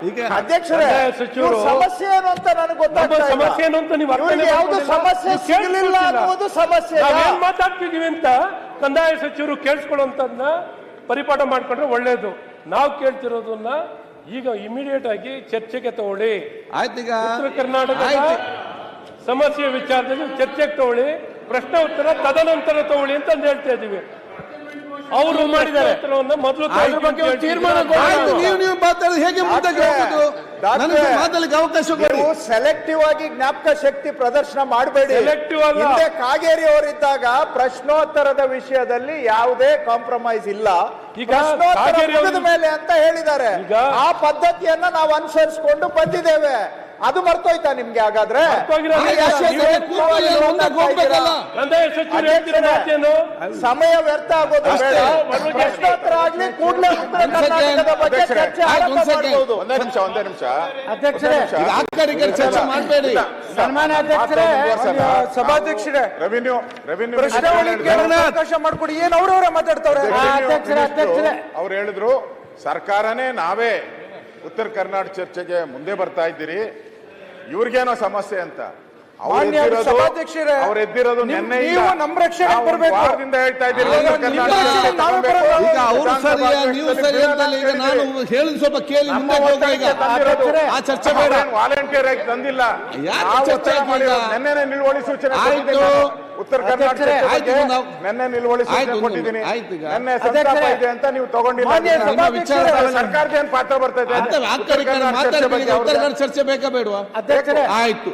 ಈಗ ಅಧ್ಯಕ್ಷರೇ, ಸಚಿವರು ಸಮಸ್ಯೆ ಏನು ಅಂತ ನನಗೆ ಗೊತ್ತಾಗ್ತಾ ಸಮಸ್ಯೆ ಏನು ಅಂತ ನೀವು ಅರ್ಥನೇ ಯಾವುದು ಸಮಸ್ಯೆ ಸಿಗಲಿಲ್ಲ ಅನ್ನೋದು ಸಮಸ್ಯೆ. ನಾವೇನ್ ಮಾತಾಡ್ತಿದೀವಿ ಅಂತ ಕಂದಾಯ ಸಚಿವರು ಕೇಳಿಸ್ಕೊಳ್ಳುವಂತದನ್ನ ಪರಿಪಾಠ ಮಾಡ್ಕೊಂಡ್ರೆ ಒಳ್ಳೇದು. ನಾವು ಕೇಳ್ತಿರೋದನ್ನ ಈಗ ಇಮಿಡಿಯೇಟ್ ಆಗಿ ಚರ್ಚೆಗೆ ತಗೊಳ್ಳಿ. ಆಯ್ತೀಗ ಉತ್ತರ ಕರ್ನಾಟಕದ ಸಮಸ್ಯೆ ವಿಚಾರದಲ್ಲಿ ಚರ್ಚೆಗೆ ತಗೊಳ್ಳಿ, ಪ್ರಶ್ನೆ ಉತ್ತರ ತದನಂತರ ತಗೊಳ್ಳಿ ಅಂತ ಹೇಳ್ತಾ ಇದೀವಿ. ಅವರು ಮಾಡಿದ್ದಾರೆ ಮೊದಲು ತೀರ್ಮಾನ. ನೀವು ಮಾತಾಡೋದು ಹೇಗೆ ಮುಂದಕ್ಕೆ ಹೋಗೋದು? ನನಗೆ ಮಾತಾಡಲಿಕ್ಕೆ ಅವಕಾಶ ಕೊಡಿ. ಸೆಲೆಕ್ಟಿವ್ ಆಗಿ ಜ್ಞಾಪಕ ಶಕ್ತಿ ಪ್ರದರ್ಶನ ಮಾಡಬೇಡಿ. ಹಿಂದೆ ಕಾಗೇರಿ ಅವರಿದ್ದಾಗ ಪ್ರಶ್ನೋತ್ತರದ ವಿಷಯದಲ್ಲಿ ಯಾವುದೇ ಕಾಂಪ್ರಮೈಸ್ ಇಲ್ಲ. ಈಗ ಪ್ರಶ್ನೋತ್ತರ ಮೇಲೆ ಅಂತ ಹೇಳಿದ್ದಾರೆ. ಆ ಪದ್ಧತಿಯನ್ನ ನಾವು ಅನುಸರಿಸಿಕೊಂಡು ಬಂದಿದ್ದೇವೆ. ಅದು ಮರ್ತೋಯ್ತಾ ನಿಮ್ಗೆ? ಹಾಗಾದ್ರೆ ಸಮಯ ವ್ಯರ್ಥ ಆಗೋದು ಬೇಡ. ಪ್ರಶ್ನೋತ್ತರ ಆಗ್ಲಿ, ಕೂಡಲೇ ಉತ್ತರ ಕರ್ನಾಟಕದ ಬಗ್ಗೆ ಚರ್ಚೆ ಮಾಡಬಹುದು. ಒಂದೇ ನಿಮಿಷ ಅಧ್ಯಕ್ಷರೇ, ಚರ್ಚೆ ಮಾಡಬೇಡಿ. ಸನ್ಮಾನ್ಯ ಅಧ್ಯಕ್ಷರೇ, ಸಭಾಧ್ಯಕ್ಷರೇ, ರೆವಿನ್ಯೂ ಅವಕಾಶ ಮಾಡ್ಕೊಡಿ. ಏನ್ ಅವ್ರವರೇ ಮಾತಾಡ್ತಾವ್ರೆ? ಅವ್ರು ಹೇಳಿದ್ರು ಸರ್ಕಾರನೇ ನಾವೇ ಉತ್ತರ ಕರ್ನಾಟಕ ಚರ್ಚೆಗೆ ಮುಂದೆ ಬರ್ತಾ ಇದ್ದೀರಿ, ಇವ್ರಿಗೇನೋ ಸಮಸ್ಯೆ ಅಂತ. ಅವ್ರು ಎದ್ದಿರೋದು ನಿನ್ನೆ ನಮ್ಮ ರಕ್ಷಣೆ ವಾರದಿಂದ ಹೇಳ್ತಾ ಇದ್ದೀರಿ. ಈಗ ಅವರು ಸರಿಯಾ ನೀವು ಸರಿ ಅಂತಲ್ಲ. ಈಗ ನಾನು ಹೇಳಿದ ಸ್ವಲ್ಪ ಕೇಳಿ ಮುಂದೆ ಹೋಗ. ಈಗ ಆ ಚರ್ಚೆ ಬೇಡ. ವಾಲಂಟಿಯರ್ ಆಗಿ ತಂದಿಲ್ಲ. ನೆನ್ನೆ ನಿಲುವಳಿ ಸೂಚನೆ ಉತ್ತರ ಕರ್ನಾಟಕ ನೆನ್ನೆ ನಿಲುವಳಿ ಸೂಚನೆ ಕೊಟ್ಟಿದ್ದೀನಿ. ನೆನ್ನೆ ಸಂತಾಪ ಇದೆ ಅಂತ ನೀವು ತಗೊಂಡಿಲ್ಲ. ಸರ್ಕಾರದ ಏನ್ ಪಾತ್ರ ಬರ್ತದೆ? ಉತ್ತರ ಕನ್ನಡ ಚರ್ಚೆ ಬೇಕಾ ಬೇಡವಾ? ಆಯ್ತು.